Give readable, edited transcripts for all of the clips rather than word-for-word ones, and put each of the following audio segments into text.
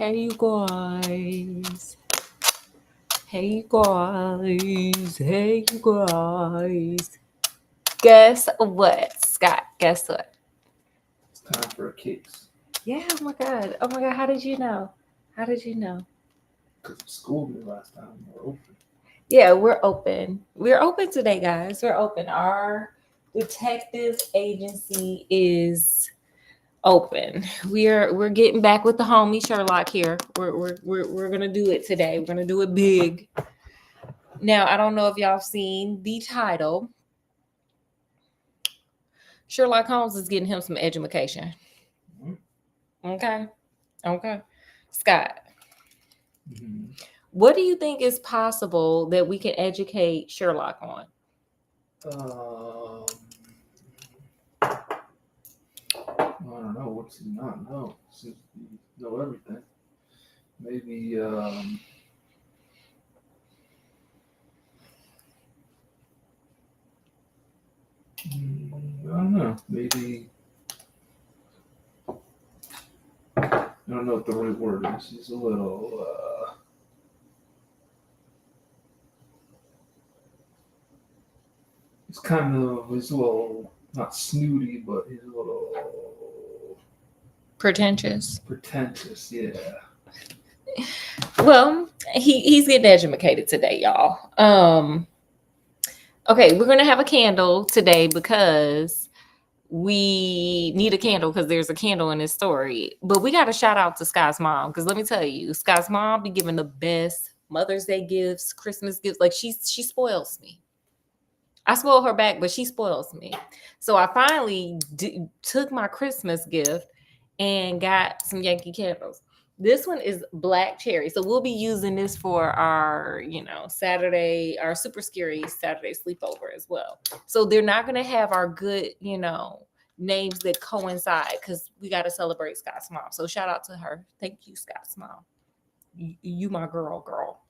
Hey you guys. Hey you guys. Hey you guys. Guess what, Scott? Guess what? It's time for a case. Yeah, oh my god. Oh my god, how did you know? How did you know? Because the school me last time we're open. Yeah, we're open. We're open today, guys. We're open. Our detective agency is open. We're getting back with the homie Sherlock here. We're gonna do it today. We're gonna do it big. Now, I don't know if y'all have seen the title. Sherlock Holmes is getting him some education. Mhm. Okay. Okay. Scott, Mm-hmm. what do you think is possible that we can educate Sherlock on? I don't know. What's he not know? Seems to know everything. Maybe, I don't know. Maybe, I don't know what the right word is. He's a little, he's a little, not snooty, but he's a little Pretentious. pretentious, yeah. Well, he's getting educated today, y'all. Okay, we're gonna have a candle today because we need a candle because there's a candle in this story. But we got to shout out to Scott's mom because let me tell you, Scott's mom be giving the best Mother's Day gifts, Christmas gifts. Like she spoils me. I spoil her back, but she spoils me. So I finally took my Christmas gift and got some Yankee candles. This one is black cherry. So we'll be using this for our, Saturday, our super scary Saturday sleepover as well. So they're not going to have our good, names that coincide because we got to celebrate Scott's mom. So shout out to her. Thank you, Scott's mom. You my girl.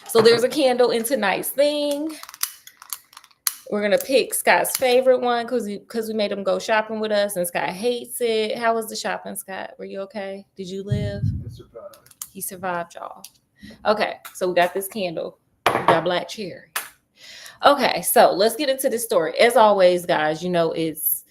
So there's a candle in tonight's thing. We're gonna pick Scott's favorite one because we made him go shopping with us, and Scott hates it. How was the shopping, Scott? Were you okay? Did you live? He survived. He survived, y'all. Okay, so we got this candle. We got black cherry. Okay, so let's get into this story. As always, guys, it's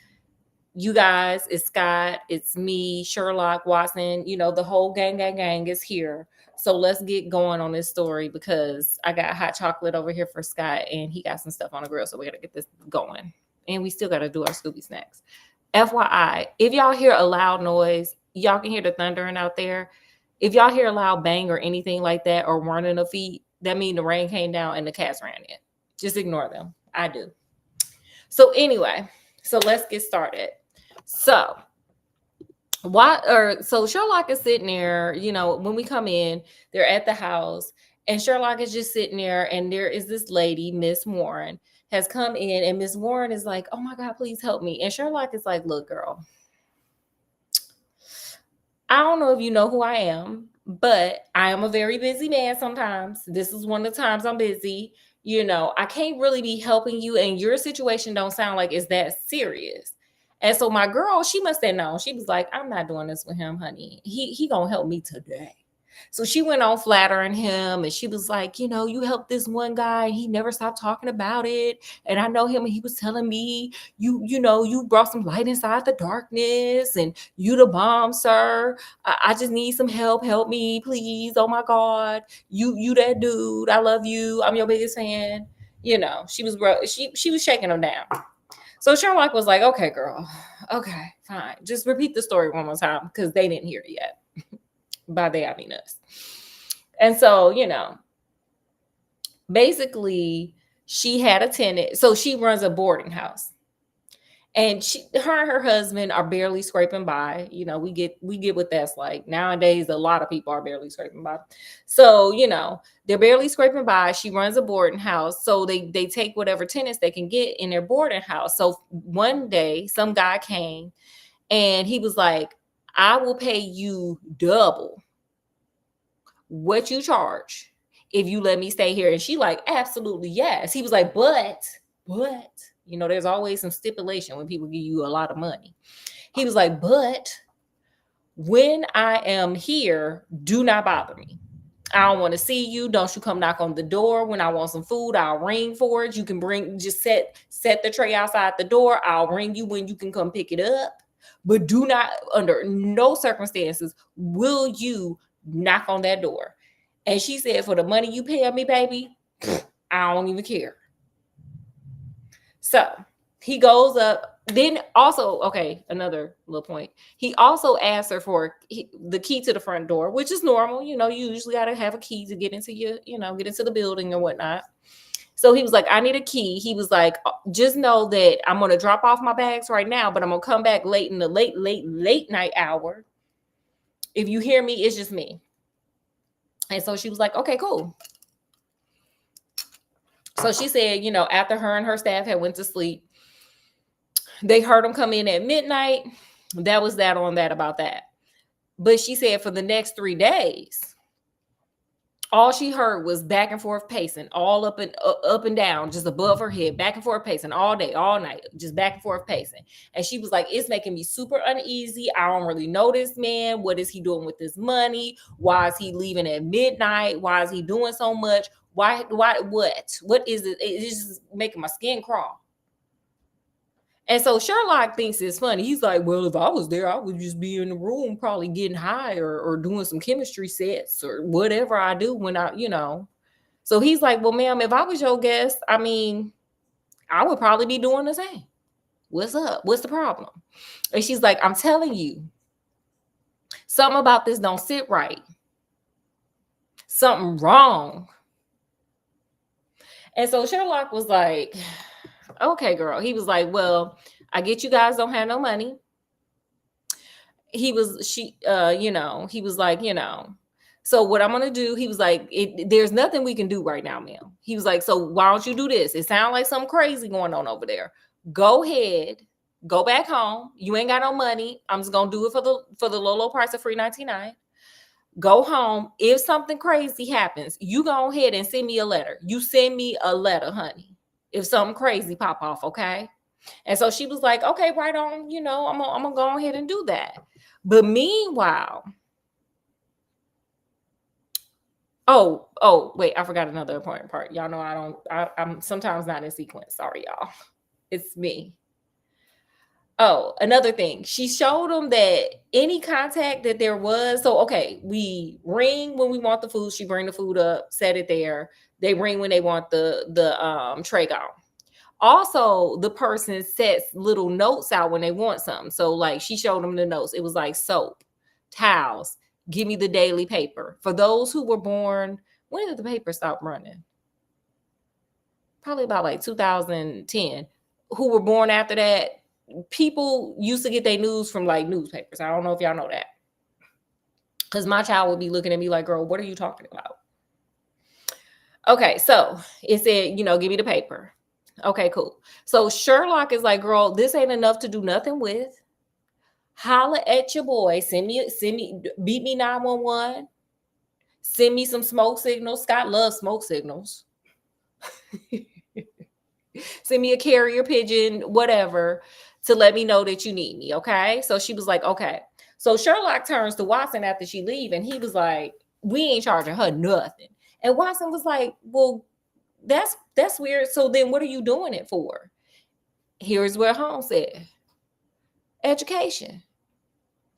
you guys, it's Scott, it's me, Sherlock, Watson. The whole gang is here. So let's get going on this story because I got hot chocolate over here for Scott and he got some stuff on the grill. So we got to get this going. And we still got to do our Scooby snacks. FYI, if y'all hear a loud noise, y'all can hear the thundering out there. If y'all hear a loud bang or anything like that or running of feet, that means the rain came down and the cats ran in. Just ignore them. I do. So anyway, so let's get started. So Sherlock is sitting there, when we come in, they're at the house, and Sherlock is just sitting there, and there is this lady, Miss Warren, has come in, and Miss Warren is like, oh my God, please help me. And Sherlock is like, look, girl, I don't know if you know who I am, but I am a very busy man sometimes. This is one of the times I'm busy. I can't really be helping you, and your situation don't sound like it's that serious. And so my girl, she must have known. She was like, I'm not doing this with him, honey. He gonna help me today. So she went on flattering him and she was like, you helped this one guy and he never stopped talking about it. And I know him and he was telling me, you brought some light inside the darkness and you the bomb, sir. I just need some help. Help me, please. Oh my God. You that dude. I love you. I'm your biggest fan. She was shaking him down. So Sherlock was like, okay, girl. Okay, fine. Just repeat the story one more time because they didn't hear it yet. By they, I mean us. And so, basically, she had a tenant. So she runs a boarding house. And her and her husband are barely scraping by. We get what that's like. Nowadays, a lot of people are barely scraping by. So, they're barely scraping by. She runs a boarding house. So they take whatever tenants they can get in their boarding house. So one day, some guy came and he was like, I will pay you double what you charge if you let me stay here. And she like, absolutely, yes. He was like, but, there's always some stipulation when people give you a lot of money. He was like, but When I am here, do not bother me. I don't want to see you. Don't you come knock on the door when I want some food. I'll ring for it. You can just set the tray outside the door. I'll ring you when you can come pick it up. But do not, under no circumstances, will you knock on that door. And she said, for the money you pay me, baby, I don't even care. So he goes up. Then also, okay, another little point. He also asked her for the key to the front door, which is normal. You usually got to have a key to get into get into the building or whatnot. So he was like, I need a key. He was like, just know that I'm going to drop off my bags right now, but I'm going to come back late in the late night hour. If you hear me, it's just me. And so she was like, okay, cool. So she said, after her and her staff had went to sleep, they heard him come in at midnight. That was that on that about that. But she said for the next 3 days, all she heard was back and forth pacing, all up and down, just above her head, back and forth pacing all day, all night, just back and forth pacing. And she was like, it's making me super uneasy. I don't really know this man. What is he doing with his money? Why is he leaving at midnight? Why is he doing so much? What is it? It's just making my skin crawl. And so Sherlock thinks it's funny. He's like, well, if I was there, I would just be in the room probably getting high or doing some chemistry sets or whatever I do when So he's like, well, ma'am, if I was your guest, I would probably be doing the same. What's up? What's the problem? And she's like, I'm telling you, something about this don't sit right. Something wrong. And so Sherlock was like, okay, girl. He was like, well, I get you guys don't have no money. He was like, so what I'm going to do, he was like, there's nothing we can do right now, ma'am. He was like, so why don't you do this? It sounds like something crazy going on over there. Go ahead, go back home. You ain't got no money. I'm just going to do it for the low price of $3.99. Go home. If something crazy happens, you go ahead and send me a letter. You send me a letter, honey. If something crazy pop off, okay? And so she was like, okay, right on, I'm gonna go ahead and do that. But meanwhile, wait, I forgot another important part. Y'all know I'm sometimes not in sequence. Sorry, y'all. It's me. Oh, another thing. She showed them that any contact that there was. So, okay, we ring when we want the food. She bring the food up, set it there. They ring when they want the tray gone. Also, the person sets little notes out when they want something. So, like, she showed them the notes. It was like soap, towels, give me the daily paper. For those who were born, when did the paper stop running? Probably about like 2010. Who were born after that, people used to get their news from like newspapers. I don't know if y'all know that. Because my child would be looking at me like, girl, what are you talking about? Okay, so it said, give me the paper. Okay, cool. So Sherlock is like, girl, this ain't enough to do nothing with. Holla at your boy. Send me, beat me 911. Send me some smoke signals. Scott loves smoke signals. Send me a carrier pigeon, whatever, to let me know that you need me. Okay. So she was like, okay. So Sherlock turns to Watson after she leave, and he was like, we ain't charging her nothing. And Watson was like, well, that's weird. So then what are you doing it for? Here's what Holmes said. Education.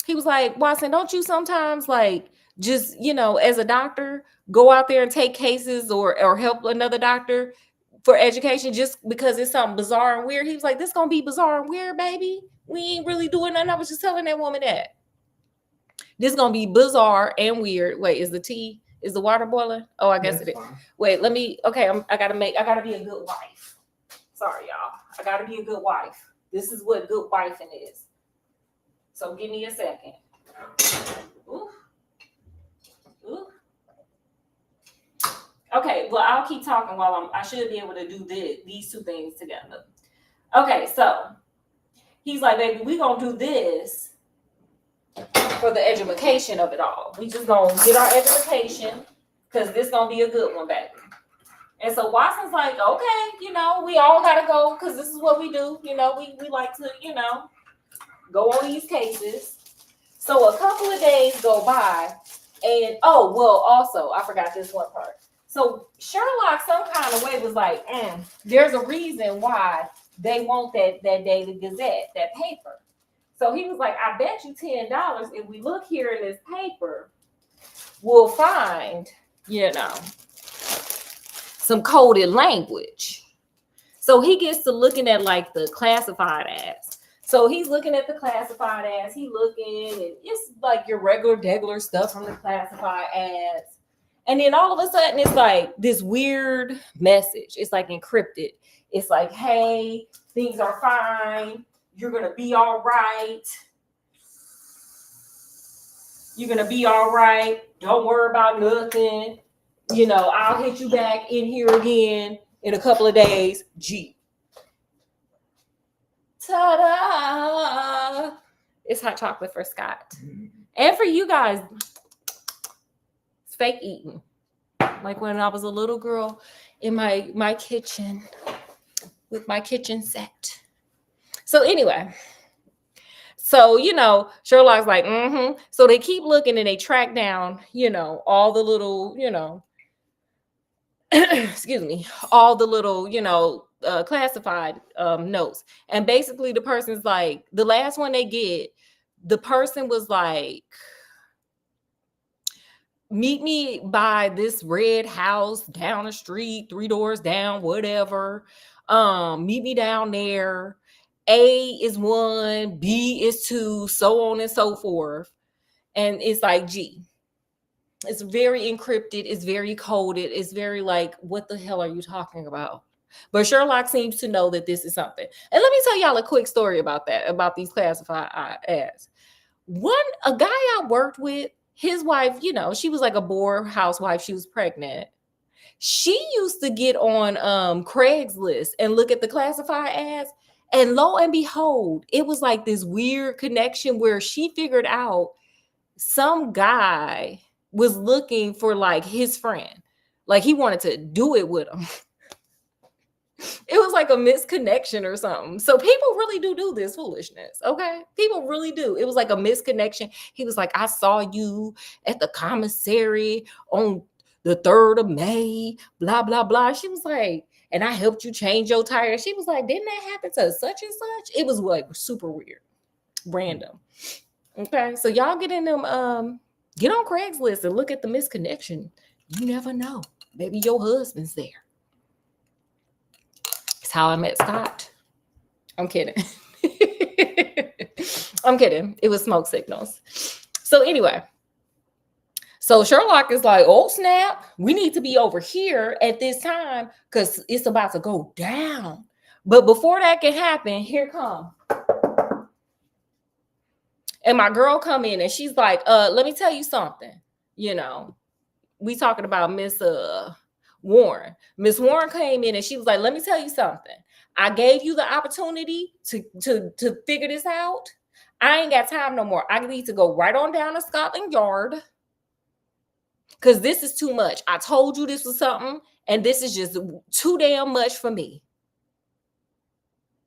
He was like, Watson, don't you sometimes like just, as a doctor, go out there and take cases or help another doctor for education just because it's something bizarre and weird? He was like, this gonna be bizarre and weird, baby. We ain't really doing nothing. I was just telling that woman that. This gonna be bizarre and weird. Wait, is the water boiling? Oh, I guess it is. Fine. Wait, let me, okay, I gotta be a good wife. Sorry, y'all. I gotta be a good wife. This is what good wifing is. So give me a second. Ooh. Ooh. Okay, well, I'll keep talking while I should be able to do these two things together. Okay, so he's like, baby, we gonna do this for the education of it all. We just gonna get our education because this gonna be a good one, baby. And so Watson's like, okay, we all gotta go because this is what we do. We like to, go on these cases. So a couple of days go by, and oh well, also I forgot this one part. So Sherlock, some kind of way, was like, there's a reason why they want that Daily Gazette, that paper. So he was like, I bet you $10 if we look here in this paper, we'll find, some coded language. So he gets to looking at like the classified ads. So he's looking at the classified ads. He looking, and it's like your regular degular stuff from the classified ads. And then all of a sudden, it's like this weird message. It's like encrypted. It's like, hey, things are fine. You're going to be all right. You're going to be all right. Don't worry about nothing. I'll hit you back in here again in a couple of days. G. Ta-da! It's hot chocolate for Scott. And for you guys, it's fake eating. Like when I was a little girl in my kitchen with my kitchen set. So anyway, Sherlock's like, So they keep looking and they track down, all the little, excuse me, all the little, classified notes. And basically the person's like, the last one they get, the person was like, meet me by this red house down the street, 3 doors down, whatever. Meet me down there. A is 1, B is 2, so on and so forth. And it's like, G. It's very encrypted. It's very coded. It's very like, what the hell are you talking about? But Sherlock seems to know that this is something. And let me tell y'all a quick story about that, about these classified ads. A guy I worked with, his wife, she was like a bored housewife. She was pregnant. She used to get on Craigslist and look at the classified ads. And lo and behold, it was like this weird connection where she figured out some guy was looking for like his friend. Like he wanted to do it with him. It was like a misconnection or something. So people really do this foolishness. Okay. People really do. It was like a misconnection. He was like, I saw you at the commissary on the 3rd of May, blah, blah, blah. She was like, and I helped you change your tire. She was like, didn't that happen to such and such? It was like super weird, random. Okay. So y'all get in them, get on Craigslist and look at the misconnection. You never know. Maybe your husband's there. How I met Scott. I'm kidding. I'm kidding. It was smoke signals. So anyway, so Sherlock is like, oh snap, we need to be over here at this time because it's about to go down. But before that can happen, here come. And my girl come in and she's like, let me tell you something. We talking about Miss Warren. Miss Warren came in and she was like, let me tell you something. I gave you the opportunity to figure this out. I ain't got time no more. I need to go right on down to Scotland Yard because this is too much. I told you this was something and this is just too damn much for me.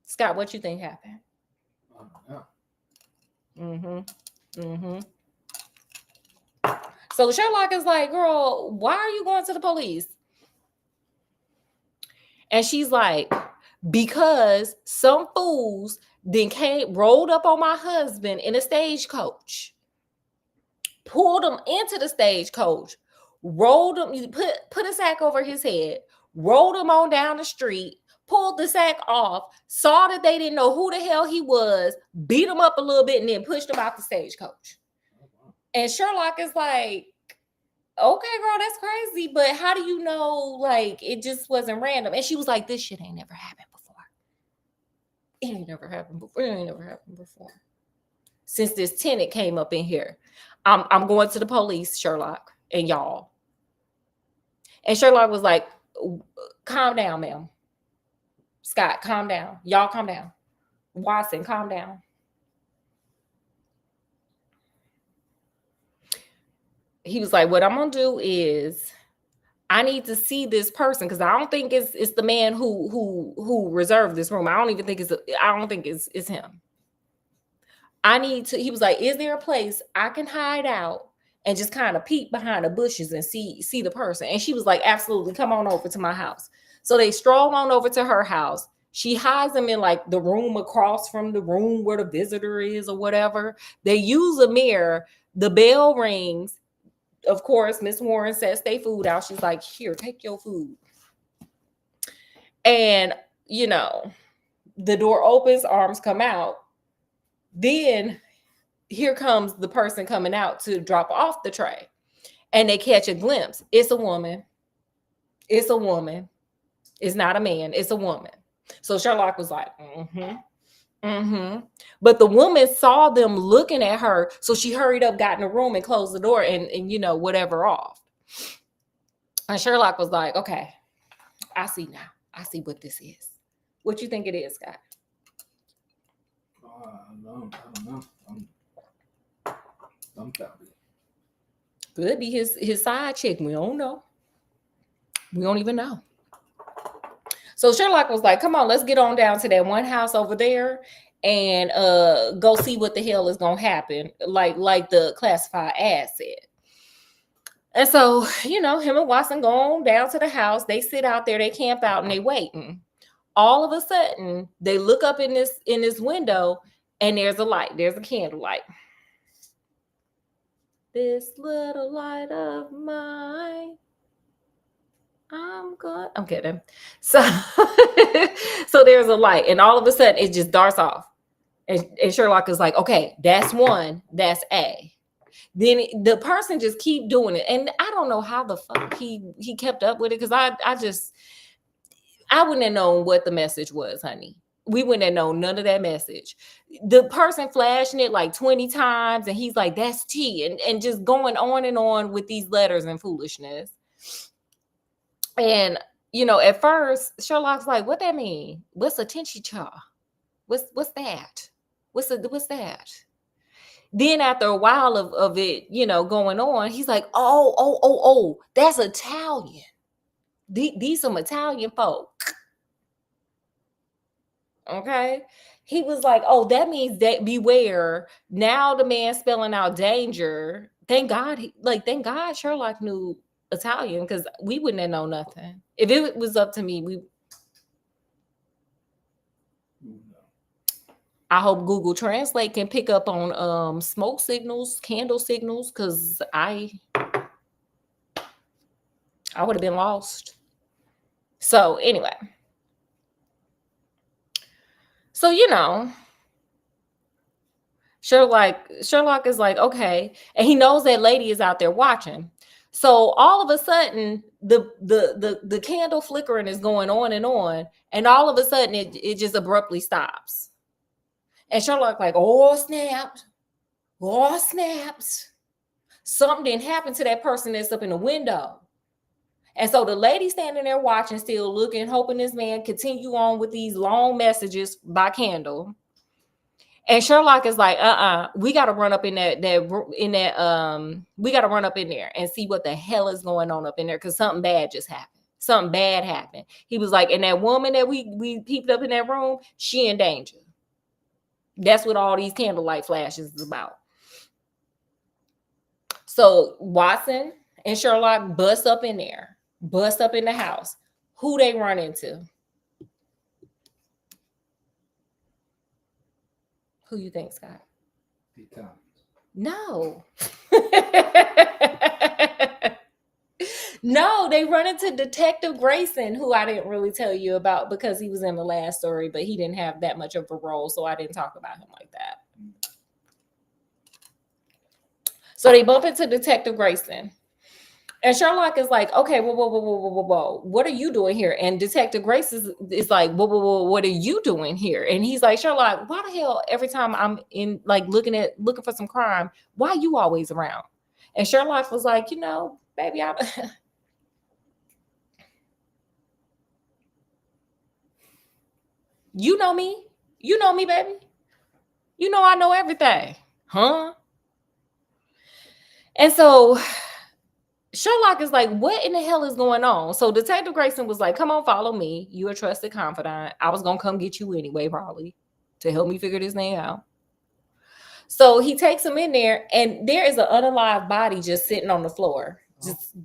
Scott, what you think happened? So Sherlock is like, girl, why are you going to the police? And she's like, because some fools then rolled up on my husband in a stagecoach, pulled him into the stagecoach, rolled him, put a sack over his head, rolled him on down the street, pulled the sack off, saw that they didn't know who the hell he was, beat him up a little bit, and then pushed him out the stagecoach. And Sherlock is like, okay, girl, that's crazy, but how do you know, like, it just wasn't random? And she was like, this shit ain't never happened before. It ain't never happened before. Since this tenant came up in here, I'm going to the police, Sherlock, and y'all. And Sherlock was like, calm down, ma'am. Scott, calm down. Y'all calm down. Watson, calm down. He was like, what I'm gonna do is I need to see this person because I don't think it's the man who reserved this room. I don't think it's him. he was like, is there a place I can hide out and just kind of peek behind the bushes and see the person? And she was like, absolutely, come on over to my house. So they stroll on over to her house. She hides them in like the room across from the room where the visitor is or whatever. They use a mirror. The bell rings. Of course, Miss Warren says, stay food out. She's like, here, take your food. And, the door opens, arms come out. Then here comes the person coming out to drop off the tray. And they catch a glimpse. It's a woman. It's a woman. It's not a man. It's a woman. So Sherlock was like, But the woman saw them looking at her. So she hurried up, got in the room and closed the door and whatever off. And Sherlock was like, okay, I see now. I see what this is. What you think it is, Scott? I don't know. I'm dumbfounded. Could be his side chick. We don't know. We don't even know. So Sherlock was like, come on, let's get on down to that one house over there and go see what the hell is gonna happen, like the classified ad said. And so, him and Watson go on down to the house. They sit out there, they camp out, and they waiting. All of a sudden, they look up in this window, and there's a light. There's a candlelight. This little light of mine, I'm kidding. So, so there's a light, and all of a sudden, it just darts off. And Sherlock is like, okay, that's one. That's A. Then the person just keep doing it. And I don't know how the fuck he kept up with it, because I wouldn't have known what the message was, honey. We wouldn't have known none of that message. The person flashing it like 20 times, and he's like, that's T, and just going on and on with these letters and foolishness. And, at first, Sherlock's like, what that mean? What's a tinchy chaw? What's that? What's that? Then after a while of it, going on, he's like, oh, that's Italian. These some Italian folk. Okay. He was like, oh, that means that beware. Now the man spelling out danger. Thank God Sherlock knew Italian, because we wouldn't have known nothing. If it was up to me, I hope Google Translate can pick up on smoke signals, candle signals, because I would have been lost. So anyway. So, Sherlock is like, okay. And he knows that lady is out there watching. So all of a sudden, the candle flickering is going on. And all of a sudden, it just abruptly stops. And Sherlock like, oh, snaps. Something didn't happen to that person that's up in the window. And so the lady standing there watching, still looking, hoping this man continue on with these long messages by candle. And Sherlock is like, we got to run up in we got to run up in there and see what the hell is going on up in there, because something bad just happened. Something bad happened. He was like, and that woman that we peeped up in that room, she in danger. That's what all these candlelight flashes is about. So Watson and Sherlock bust up in the house. Who they run into? Who you think, Scott? The Italians. No. No, they run into Detective Grayson, who I didn't really tell you about because he was in the last story, but he didn't have that much of a role, so I didn't talk about him like that. So they bump into Detective Grayson. And Sherlock is like, okay, whoa, what are you doing here? And Detective Grayson is like, whoa, what are you doing here? And he's like, Sherlock, why the hell every time I'm in, like, looking for some crime, why are you always around? And Sherlock was like, baby, you know me, baby. I know everything, huh? And so Sherlock is like, what in the hell is going on? So Detective Grayson was like, come on, follow me. You're a trusted confidant. I was going to come get you anyway, probably, to help me figure this thing out. So he takes him in there, and there is an unalive body just sitting on the floor. Just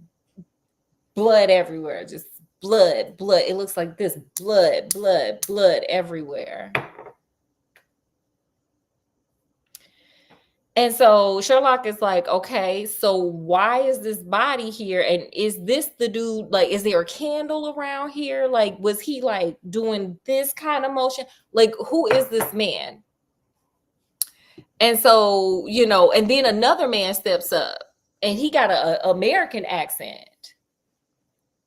blood everywhere. Just blood. It looks like this. Blood everywhere. And so Sherlock is like, okay, so why is this body here? And is this the dude? Like, is there a candle around here? Like, was he like doing this kind of motion? Like, who is this man? And so, and then another man steps up and he got a American accent.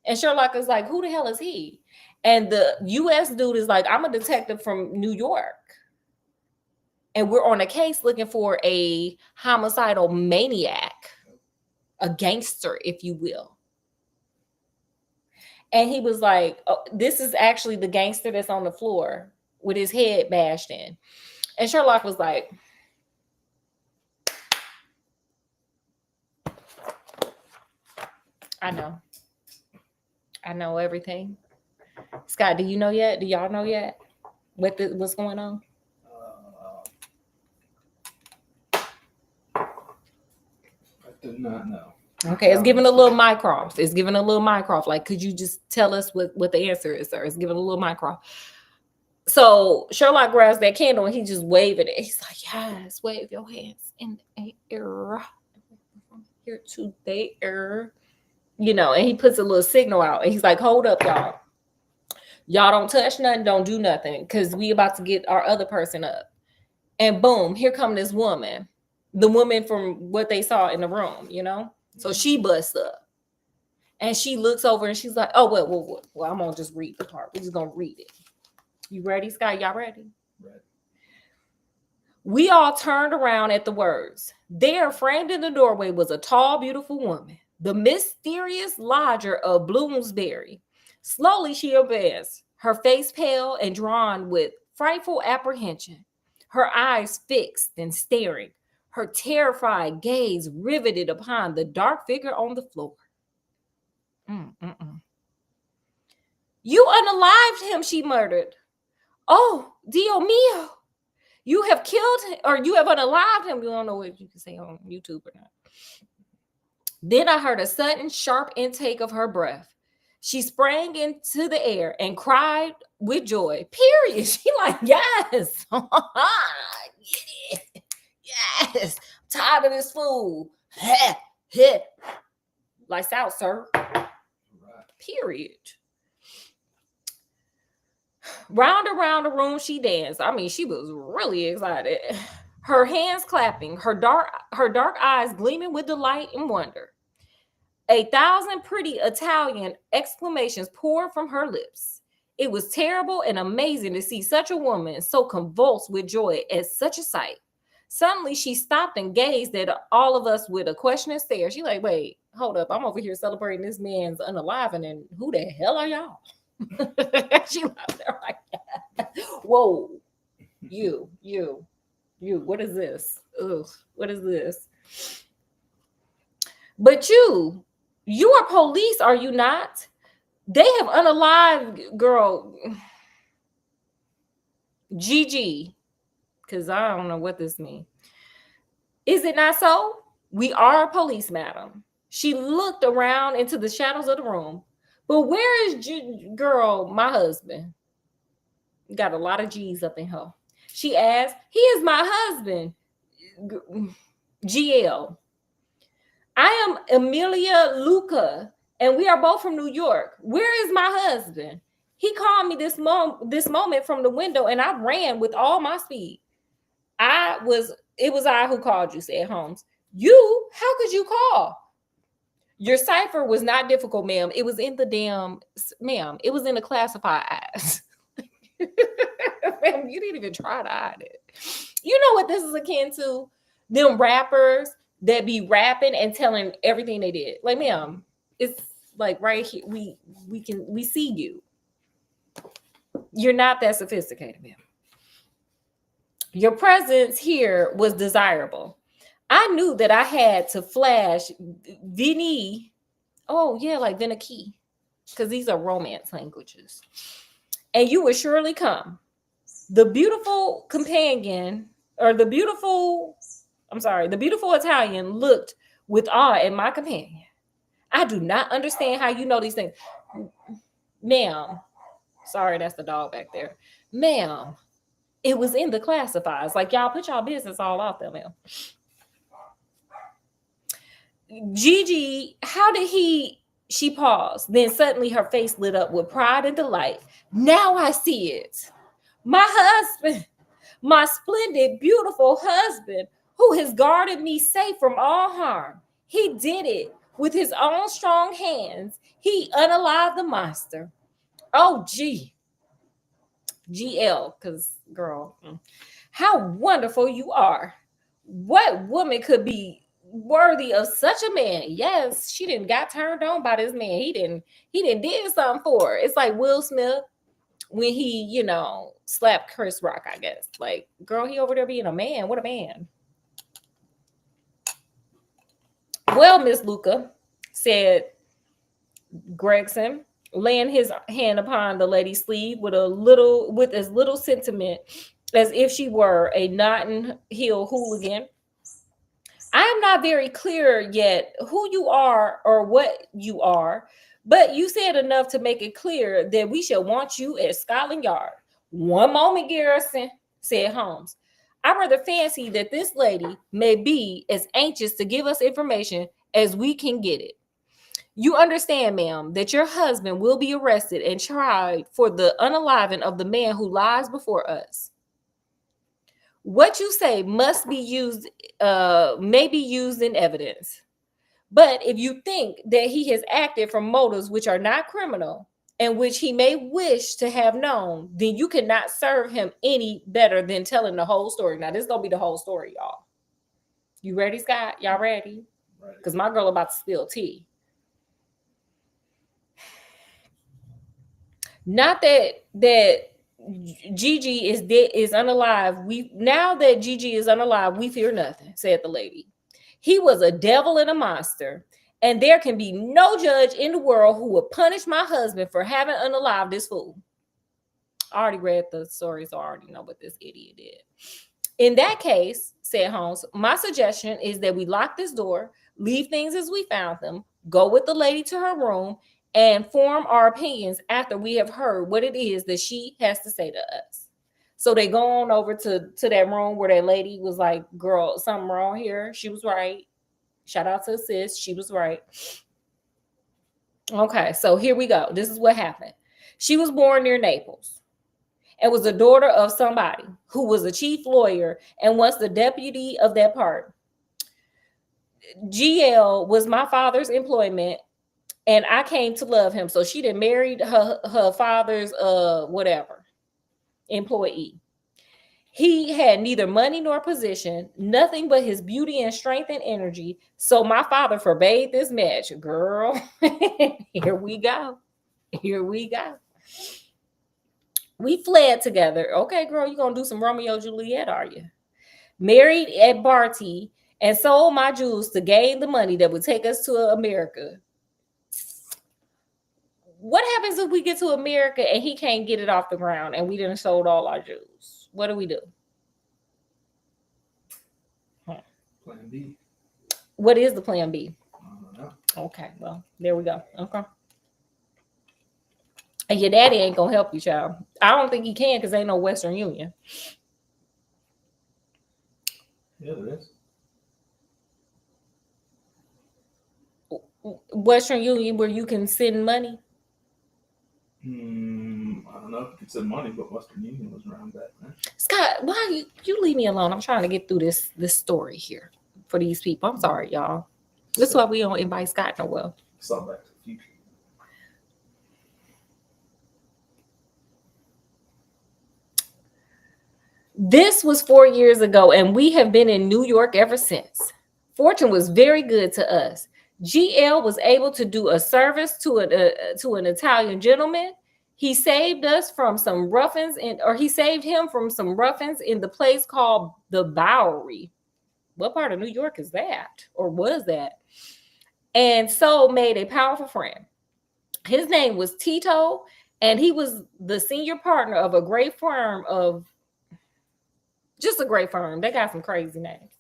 And Sherlock is like, who the hell is he? And the US dude is like, I'm a detective from New York. And we're on a case looking for a homicidal maniac, a gangster, if you will. And he was like, oh, this is actually the gangster that's on the floor with his head bashed in. And Sherlock was like, I know everything. Scott, do you know yet? Do y'all know yet what's going on? I do not know. Okay, it's giving a little Mycroft. It's giving a little Mycroft. Like, could you just tell us what the answer is, sir? It's giving a little Mycroft. So Sherlock grabs that candle and he just waving it. He's like, yes, wave your hands in the air. From here to there. And he puts a little signal out. And he's like, hold up, y'all. Y'all don't touch nothing, don't do nothing, because we about to get our other person up. And boom, here come this woman. The woman from what they saw in the room, So she busts up. And she looks over and she's like, oh, well, I'm going to just read the part. We're just going to read it. You ready, Scott? Y'all ready? Ready. We all turned around at the words. There, framed in the doorway, was a tall, beautiful woman, the mysterious lodger of Bloomsbury. Slowly she advanced, her face pale and drawn with frightful apprehension, her eyes fixed and staring, her terrified gaze riveted upon the dark figure on the floor. You unalived him, she murmured. Oh, Dio mio. You have killed him, or you have unalived him. You don't know what you can say on YouTube or not. Then I heard a sudden, sharp intake of her breath. She sprang into the air and cried with joy. Period. She like, yes. Yes. I'm tired of this fool. Lights out, sir. Period. Round around the room she danced. I mean, she was really excited. Her hands clapping, her dark eyes gleaming with delight and wonder. 1,000 pretty Italian exclamations poured from her lips. It was terrible and amazing to see such a woman so convulsed with joy at such a sight. Suddenly, she stopped and gazed at all of us with a questioning stare. She's like, wait, hold up. I'm over here celebrating this man's unaliving, and who the hell are y'all? She laughed there like that. Whoa, you, what is this? Ugh, what is this? But you are police, are you not? They have unalived girl Gigi, because I don't know what this means. Is it not so? We are police, madam. She looked around into the shadows of the room. But where is girl, my husband? Got a lot of G's up in her. She asked, he is my husband, GL. I am Emilia Luca, and we are both from New York. Where is my husband? He called me this moment from the window, and I ran with all my speed. It was I who called you, said Holmes. You? How could you call? Your cipher was not difficult, ma'am. It was in it was in the classified eyes. Ma'am, you didn't even try to hide it. You know what this is akin to? Them rappers that be rapping and telling everything they did. Like, ma'am, it's like right here. We see you. You're not that sophisticated, ma'am. Your presence here was desirable. I knew that I had to flash Vini. Oh, yeah, like Vinaki. Because these are Romance languages. And you would surely come. The beautiful companion, or the beautiful The beautiful Italian looked with awe at my companion. I do not understand how you know these things. Ma'am, sorry, that's the dog back there. Ma'am, it was in the classifieds. Like, y'all put y'all business all out there, ma'am. Gigi, how did he? She paused. Then suddenly her face lit up with pride and delight. Now I see it. My husband, my splendid, beautiful husband, who has guarded me safe from all harm. He did it with his own strong hands. He unalived the monster. Oh, GL, because girl, how wonderful you are. What woman could be worthy of such a man? Yes, she didn't got turned on by this man. He didn't did something for her. It's like Will Smith when he, slapped Chris Rock, I guess. Like, girl, he over there being a man. What a man. Well, Miss Luca, said Gregson, laying his hand upon the lady's sleeve with as little sentiment as if she were a Notting Hill hooligan. I am not very clear yet who you are or what you are, but you said enough to make it clear that we shall want you at Scotland Yard. One moment, Garrison, said Holmes. I rather fancy that this lady may be as anxious to give us information as we can get it. You understand, ma'am, that your husband will be arrested and tried for the unaliving of the man who lies before us. What you say must be used, may be used in evidence. But if you think that he has acted from motives which are not criminal and which he may wish to have known, then you cannot serve him any better than telling the whole story. Now, this is going to be the whole story, y'all. You ready, Scott? Y'all ready? Because my girl about to spill tea. Not that Gigi is unalive. Now that Gigi is unalive, we fear nothing, said the lady. He was a devil and a monster, and there can be no judge in the world who would punish my husband for having unalived this fool. I already read the story, so I already know what this idiot did. In that case, said Holmes, my suggestion is that we lock this door, leave things as we found them, go with the lady to her room, and form our opinions after we have heard what it is that she has to say to us. So they go on over to that room where that lady was like, girl, something wrong here. She was right. Shout out to sis. She was right. Okay, so here we go. This is what happened. She was born near Naples and was the daughter of somebody who was a chief lawyer and was the deputy of that part. GL was my father's employment, and I came to love him. So she done married her father's whatever employee. He had neither money nor position, nothing but his beauty and strength and energy. So my father forbade this match. Girl, here we go. Here we go. We fled together. Okay, girl, you gonna do some Romeo and Juliet, are you? Married at Barty and sold my jewels to gain the money that would take us to America. What happens if we get to America and he can't get it off the ground and we done sold all our jewels? What do we do? Plan B. What is the plan B? I don't know. Okay, well, there we go. Okay. And your daddy ain't gonna help you, child. I don't think he can because ain't no Western Union. Yeah, there is. Western Union where you can send money? I don't know if you could send money, but Western Union was around back then. Scott, why you leave me alone? I'm trying to get through this story here for these people. I'm sorry, y'all. This is why we don't invite Scott no well. Saw Back to the Future. This was 4 years ago, and we have been in New York ever since. Fortune was very good to us. GL was able to do a service to an Italian gentleman. He saved us from some ruffians, he saved him from some ruffians in the place called the Bowery. What part of New York is that, or was that? And so made a powerful friend. His name was Tito, and he was the senior partner of a great firm just a great firm. They got some crazy names.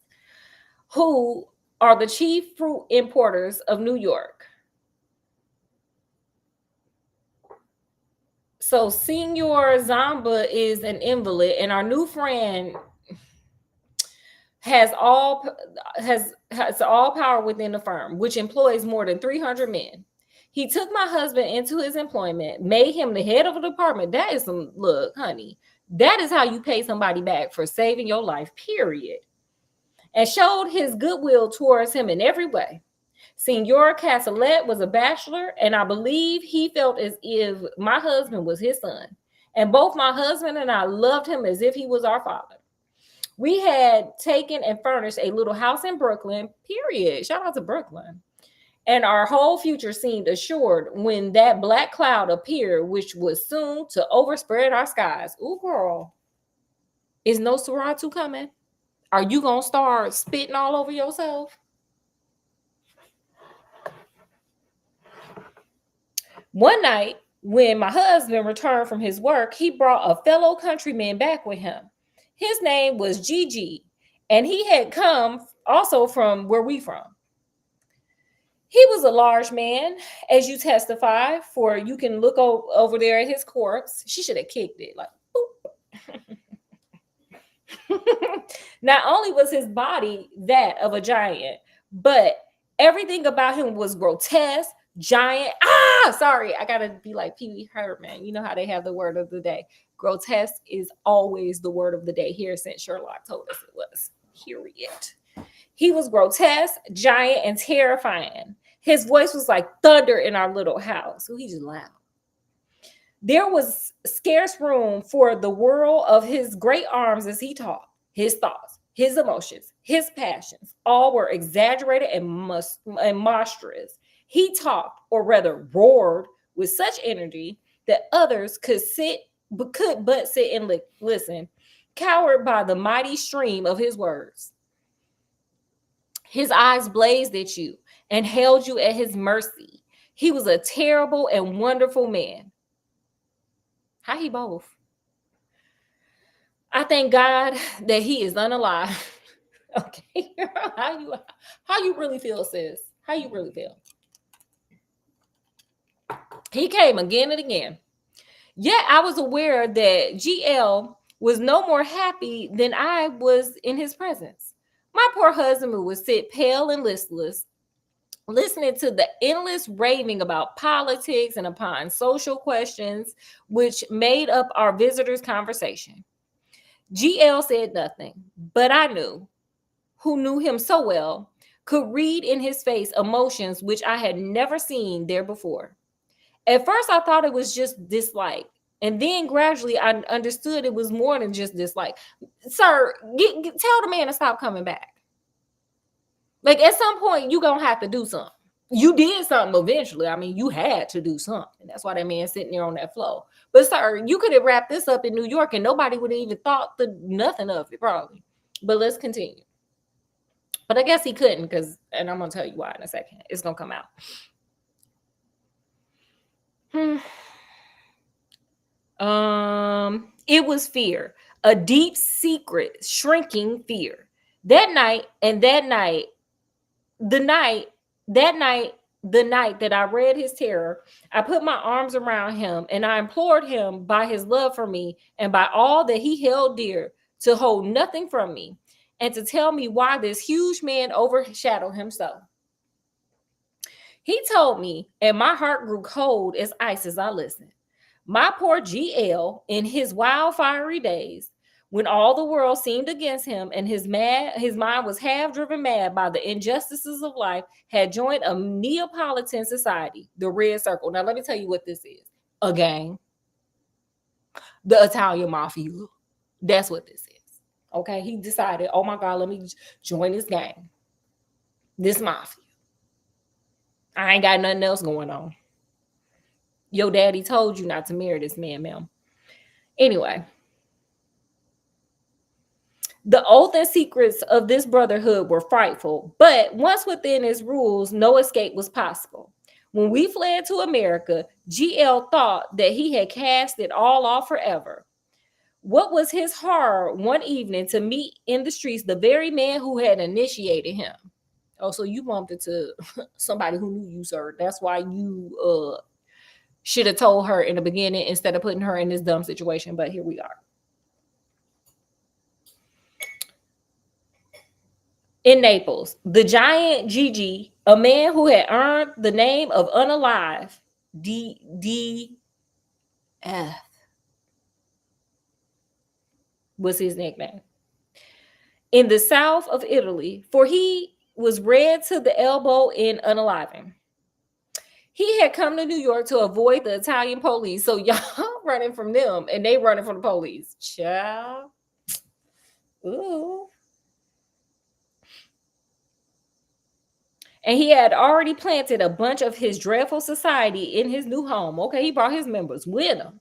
who are the chief fruit importers of New York. So Senor Zamba is an invalid, and our new friend has all power within the firm, which employs more than 300 men. He took my husband into his employment, made him the head of a department. That is some look, honey. That is how you pay somebody back for saving your life, period. And showed his goodwill towards him in every way. Senor Castellet was a bachelor, and I believe he felt as if my husband was his son. And both my husband and I loved him as if he was our father. We had taken and furnished a little house in Brooklyn, period. Shout out to Brooklyn. And our whole future seemed assured when that black cloud appeared, which was soon to overspread our skies. Ooh, girl. Is no Nosferatu coming? Are you going to start spitting all over yourself? One night, when my husband returned from his work, he brought a fellow countryman back with him. His name was Gigi, and he had come also from where we from. He was a large man, as you testify, for you can look over there at his corpse. She should have kicked it, like, boop. Not only was his body that of a giant, but everything about him was grotesque, giant. Sorry, I gotta be like Pee Wee Herman. You know how they have the word of the day. Grotesque is always the word of the day here since Sherlock told us it was. Period. He was grotesque, giant, and terrifying. His voice was like thunder in our little house. So he's loud. There was scarce room for the whirl of his great arms as he talked. His thoughts, his emotions, his passions, all were exaggerated and monstrous. He talked, or rather roared, with such energy that others could but sit and listen, cowered by the mighty stream of his words. His eyes blazed at you and held you at his mercy. He was a terrible and wonderful man. How he both? I thank God that he is unalive. Okay, how you really feel, sis? How you really feel? He came again and again. Yet I was aware that GL was no more happy than I was in his presence. My poor husband would sit pale and listless, listening to the endless raving about politics and upon social questions, which made up our visitors' conversation. GL said nothing, but I knew, who knew him so well, could read in his face emotions which I had never seen there before. At first, I thought it was just dislike. And then gradually, I understood it was more than just dislike. Sir, tell the man to stop coming back. Like, at some point, you're going to have to do something. You did something eventually. I mean, you had to do something. That's why that man's sitting there on that floor. But, sir, you could have wrapped this up in New York and nobody would have even thought nothing of it, probably. But let's continue. But I guess he couldn't because, and I'm going to tell you why in a second. It's going to come out. It was fear, a deep secret, shrinking fear. The night that I read his terror, I put my arms around him and I implored him by his love for me and by all that he held dear to hold nothing from me and to tell me why this huge man overshadowed him so. He told me, and my heart grew cold as ice as I listened. My poor GL, in his wild, fiery days, when all the world seemed against him and his mind was half driven mad by the injustices of life, had joined a Neapolitan society, the Red Circle. Now, let me tell you what this is. A gang. The Italian Mafia. That's what this is. Okay? He decided, oh my God, let me join this gang. This mafia. I ain't got nothing else going on. Your daddy told you not to marry this man, ma'am. Anyway, the oath and secrets of this brotherhood were frightful, but once within its rules, no escape was possible. When we fled to America, GL thought that he had cast it all off forever. What was his horror one evening to meet in the streets the very man who had initiated him. Oh, so you bumped into somebody who knew you, sir. That's why you should have told her in the beginning instead of putting her in this dumb situation. But here we are. In Naples, the giant Gigi, a man who had earned the name of Unalive, D F was his nickname. In the south of Italy, for he was red to the elbow in unaliving. He had come to New York to avoid the Italian police. So y'all running from them and they running from the police. Child. Ooh. And he had already planted a bunch of his dreadful society in his new home. Okay, he brought his members with him.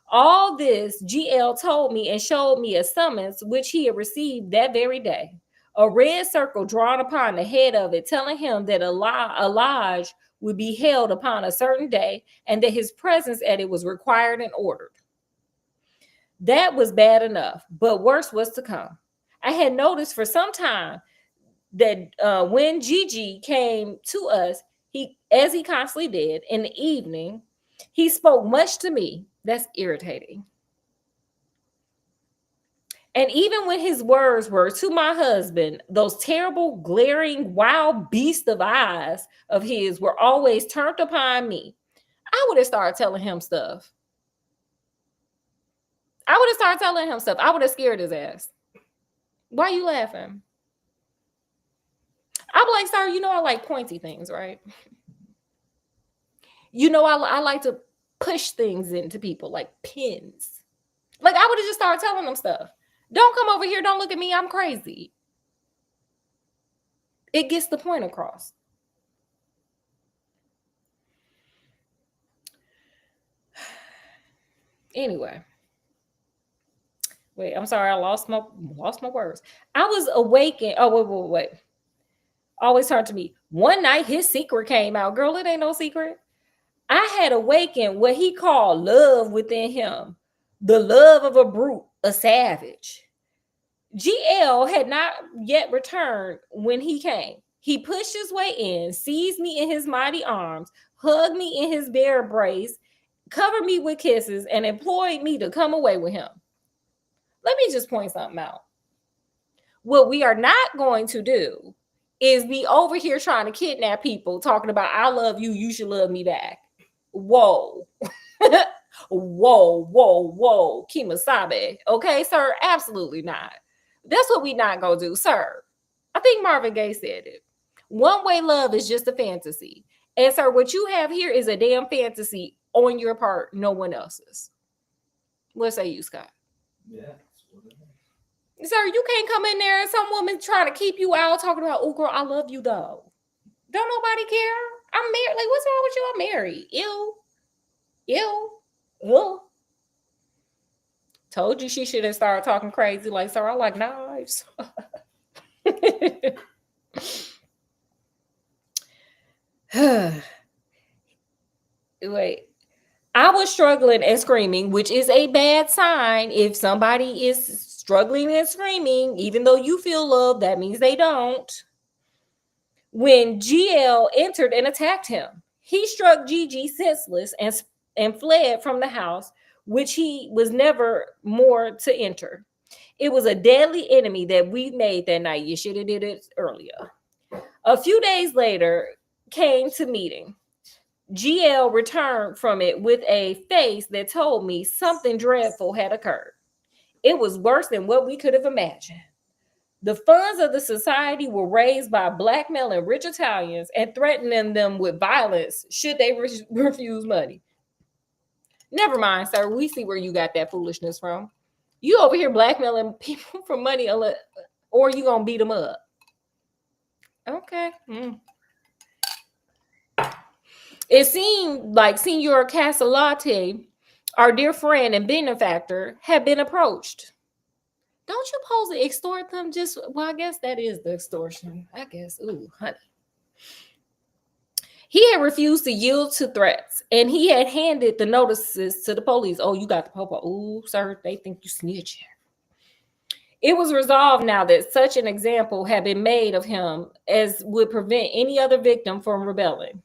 All this GL told me and showed me a summons which he had received that very day. A red circle drawn upon the head of it, telling him that a lodge would be held upon a certain day and that his presence at it was required and ordered. That was bad enough, but worse was to come. I had noticed for some time that when Gigi came to us, as he constantly did in the evening, he spoke much to me. That's irritating. And even when his words were to my husband, those terrible, glaring, wild beast of eyes of his were always turned upon me. I would have started telling him stuff. I would have scared his ass. Why are you laughing? I'm like, sir, you know I like pointy things, right? You know I like to push things into people like pins. Like I would have just started telling them stuff. Don't come over here. Don't look at me. I'm crazy. It gets the point across. Anyway. Wait, I'm sorry. I lost my words. I was awakened. Oh, wait. Always turn to me. One night his secret came out. Girl, it ain't no secret. I had awakened what he called love within him. The love of a brute, a savage. GL had not yet returned when he came. He pushed his way in, seized me in his mighty arms, hugged me in his bear embrace, covered me with kisses, and implored me to come away with him. Let me just point something out. What we are not going to do is be over here trying to kidnap people, talking about, I love you, you should love me back. Whoa. Whoa. Kimasabe. Okay, sir? Absolutely not. That's what we not gonna do, sir. I think Marvin Gaye said it. One way love is just a fantasy. And sir, what you have here is a damn fantasy on your part, no one else's. What say you, Scott? Yeah. Sir, you can't come in there and some woman trying to keep you out talking about, oh girl, I love you though. Don't nobody care. I'm married. Like, what's wrong with you? I'm married. Ew. Told you she should have started talking crazy. Like, sir, I like knives. Wait. I was struggling and screaming, which is a bad sign. If somebody is struggling and screaming, even though you feel love, that means they don't. When GL entered and attacked him, he struck Gigi senseless and fled from the house, which he was never more to enter. It was a deadly enemy that we made that night. You should have did it earlier. A few days later, came to meeting. GL returned from it with a face that told me something dreadful had occurred. It was worse than what we could have imagined. The funds of the society were raised by blackmailing rich Italians and threatening them with violence should they refuse money. Never mind, sir. We see where you got that foolishness from. You over here blackmailing people for money, or you gonna beat them up? Okay. It seemed like Signor Casalati, our dear friend and benefactor, had been approached. Don't you pose to extort them? I guess that is the extortion. I guess. Ooh, honey. He had refused to yield to threats, and he had handed the notices to the police. Oh, you got the popo. Oh, sir, they think you snitching. It was resolved now that such an example had been made of him as would prevent any other victim from rebelling.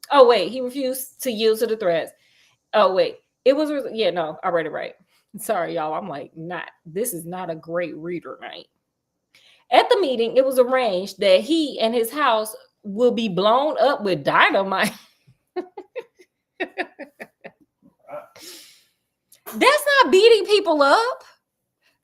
Oh, wait, he refused to yield to the threats. Oh, wait, it was, no, I read it right. Sorry, y'all. I'm like, this is not a great reader night. At the meeting, it was arranged that he and his house will be blown up with dynamite. That's not beating people up.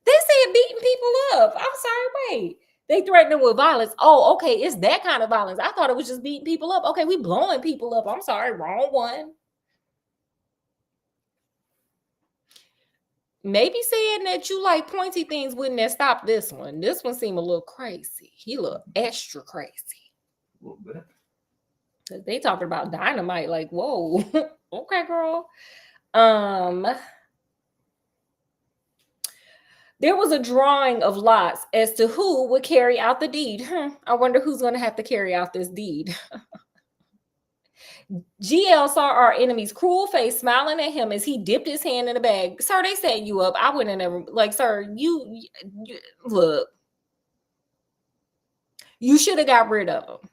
They said beating people up. I'm sorry, wait. They threatened them with violence. Oh, okay, it's that kind of violence. I thought it was just beating people up. Okay, we blowing people up. I'm sorry, wrong one. Maybe saying that you like pointy things wouldn't have stopped this one. This one seemed a little crazy. He looked extra crazy. A little bit. Cause they talking about dynamite, like, whoa. Okay, girl. There was a drawing of lots as to who would carry out the deed. I wonder who's going to have to carry out this deed. GL saw our enemy's cruel face smiling at him as he dipped his hand in the bag. Sir, they set you up. I wouldn't have never, like, sir, you look. You should have got rid of him.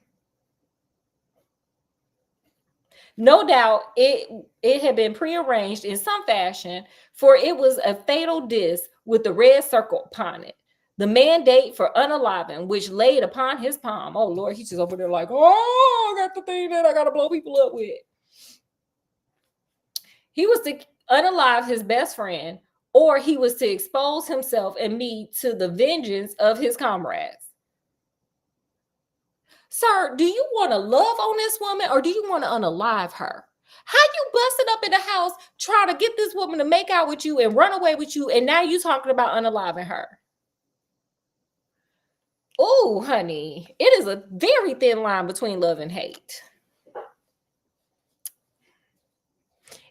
No doubt it had been prearranged in some fashion, for it was a fatal disc with the red circle upon it. The mandate for unaliving, which laid upon his palm. Oh, Lord, he's just over there like, oh, I got the thing that I got to blow people up with. He was to unalive his best friend, or he was to expose himself and me to the vengeance of his comrades. Sir, do you want to love on this woman, or do you want to unalive her? How you busted up in the house trying to get this woman to make out with you and run away with you, and now you talking about unaliving her? Oh, honey, it is a very thin line between love and hate.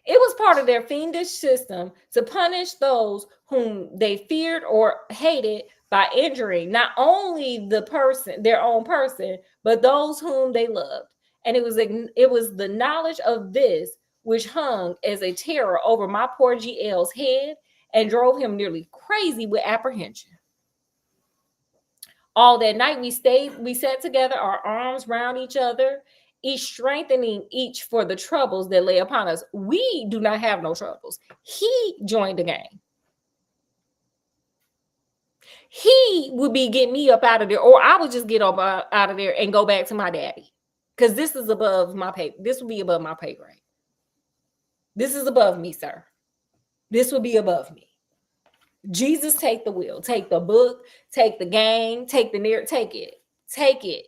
It was part of their fiendish system to punish those whom they feared or hated by injuring not only their own person, but those whom they loved. And it was the knowledge of this which hung as a terror over my poor GL's head and drove him nearly crazy with apprehension. All that night we sat together, our arms round each other, each strengthening each for the troubles that lay upon us. We do not have no troubles. He joined the game. He would be getting me up out of there, or I would just get up out of there and go back to my daddy. Because this is above my pay. This would be above my pay grade. This is above me, sir. This would be above me. Jesus, take the wheel. Take the book. Take the game. Take the near. Take it. Take it.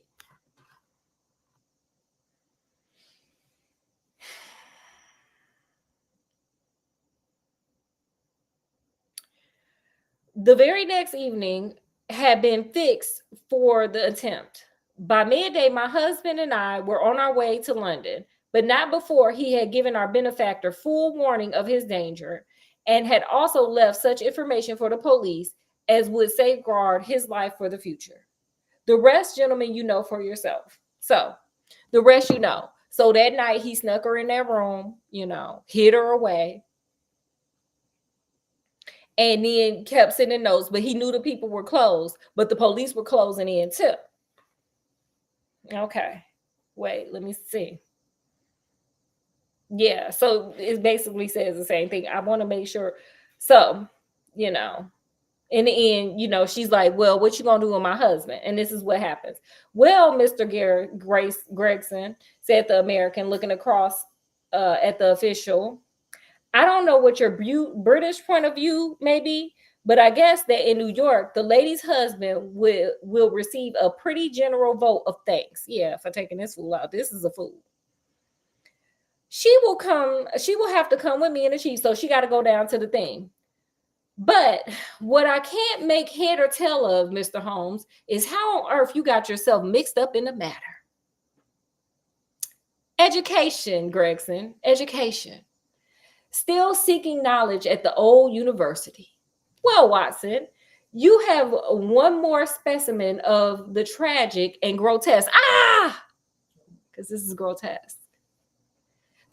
The very next evening had been fixed for the attempt. By midday, my husband and I were on our way to London, but not before he had given our benefactor full warning of his danger and had also left such information for the police as would safeguard his life for the future. The rest, gentlemen, you know for yourself. So the rest you know. So that night he snuck her in that room, hid her away. And then kept sending notes, but he knew the people were closed, but the police were closing in too. Okay, wait, let me see. Yeah, so it basically says the same thing. I want to make sure. So, in the end, she's like, well, what you gonna do with my husband? And this is what happens. Well, Mr. Gregson, said the American, looking across at the official. I don't know what your British point of view may be, but I guess that in New York, the lady's husband will receive a pretty general vote of thanks. Yeah, for taking this fool out. This is a fool. She will have to come with me and the chief, so she got to go down to the thing. But what I can't make head or tail of, Mr. Holmes, is how on earth you got yourself mixed up in the matter. Education, Gregson, education. Still seeking knowledge at the old university. Well, Watson, you have one more specimen of the tragic and grotesque. because this is grotesque.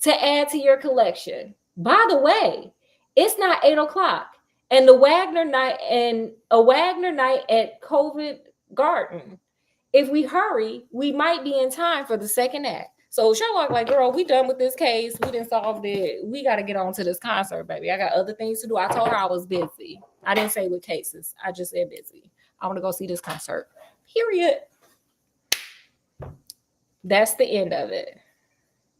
To add to your collection. By the way, it's not 8 o'clock. And a Wagner night at Covent Garden. If we hurry, we might be in time for the second act. So Sherlock, like, girl, we done with this case. We didn't solve it. We got to get on to this concert, baby. I got other things to do. I told her I was busy. I didn't say with cases. I just said busy. I want to go see this concert. Period. That's the end of it.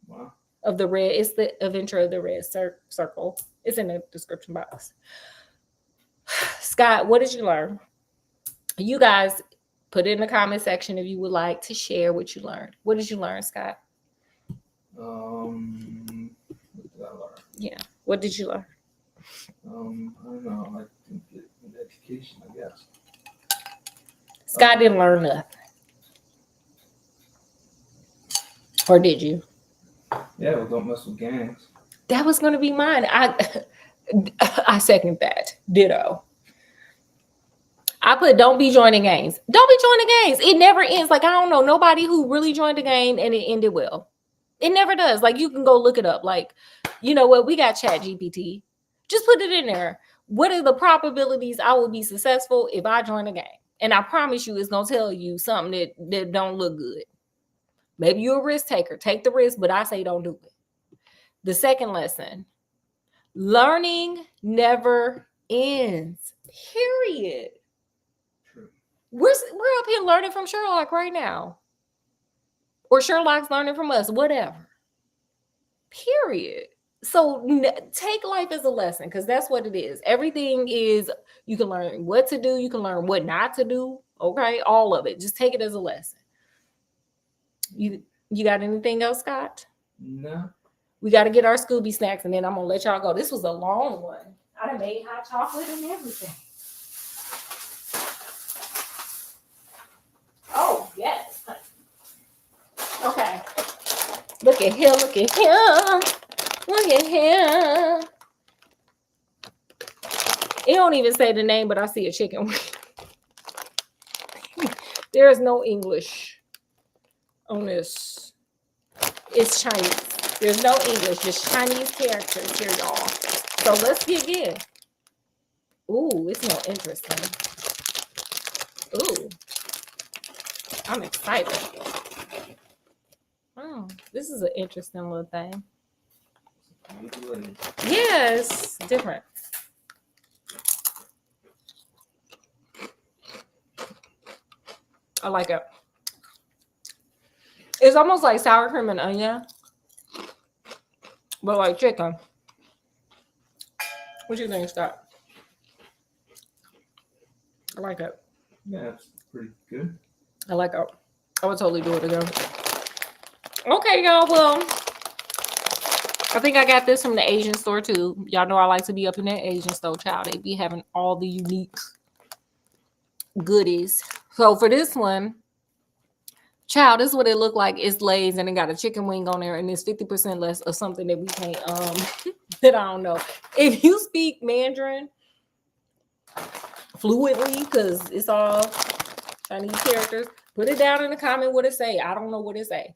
Wow. Of the red. It's the adventure of the red circle. It's in the description box. Scott, what did you learn? You guys put it in the comment section if you would like to share what you learned. What did you learn, Scott? What did I learn? Yeah. What did you learn? I don't know. I think an education, I guess. Scott didn't learn nothing. Or did you? Yeah, well, don't mess with gangs. That was going to be mine. I second that. Ditto. I put don't be joining gangs. Don't be joining gangs. It never ends. Like, I don't know nobody who really joined a gang and it ended well. It never does. Like, you can go look it up. Like, you know what? We got Chat GPT. Just put it in there. What are the probabilities I will be successful if I join a gang? And I promise you, it's going to tell you something that don't look good. Maybe you're a risk taker. Take the risk, but I say don't do it. The second lesson, learning never ends. Period. True. We're up here learning from Sherlock right now. Or Sherlock's learning from us, whatever. Period. So take life as a lesson, because that's what it is. Everything is, you can learn what to do. You can learn what not to do. Okay? All of it. Just take it as a lesson. You got anything else, Scott? No. We got to get our Scooby snacks, and then I'm going to let y'all go. This was a long one. I done made hot chocolate and everything. Oh, yes. Okay. Look at him. Look at him. Look at him. It don't even say the name, but I see a chicken. There is no English on this. It's Chinese. There's no English, just Chinese characters here, y'all. So let's dig in. Ooh, it's more interesting. Ooh, I'm excited. Oh, this is an interesting little thing. Yes, different. I like it. It's almost like sour cream and onion, but like chicken. What you think, Scott? I like it. Yeah, it's pretty good. I like it. I would totally do it again. Okay, y'all. Well, I think I got this from the Asian store too. Y'all know I like to be up in that Asian store, child. They be having all the unique goodies. So for this one, child, this is what it looked like. It's Lay's and it got a chicken wing on there, and it's 50% less of something that we can't that I don't know. If you speak Mandarin fluently, because it's all Chinese characters, put it down in the comment what it say. I don't know what it say.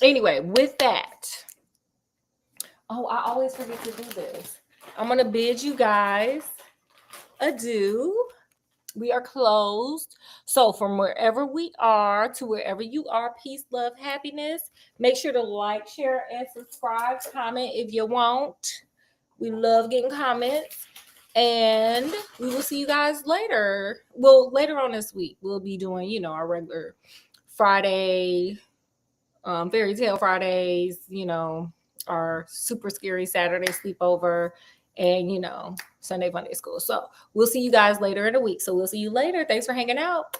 Anyway, with that, oh, I always forget to do this. I'm gonna bid you guys adieu. We are closed. So from wherever we are to wherever you are, peace, love, happiness. Make sure to like, share, and subscribe. Comment if you want. We love getting comments. And we will see you guys later. Well, later on this week, we'll be doing, our regular Friday, Fairy Tale Fridays, our super scary Saturday sleepover, and, Sunday Funday School. So we'll see you guys later in the week. So we'll see you later. Thanks for hanging out.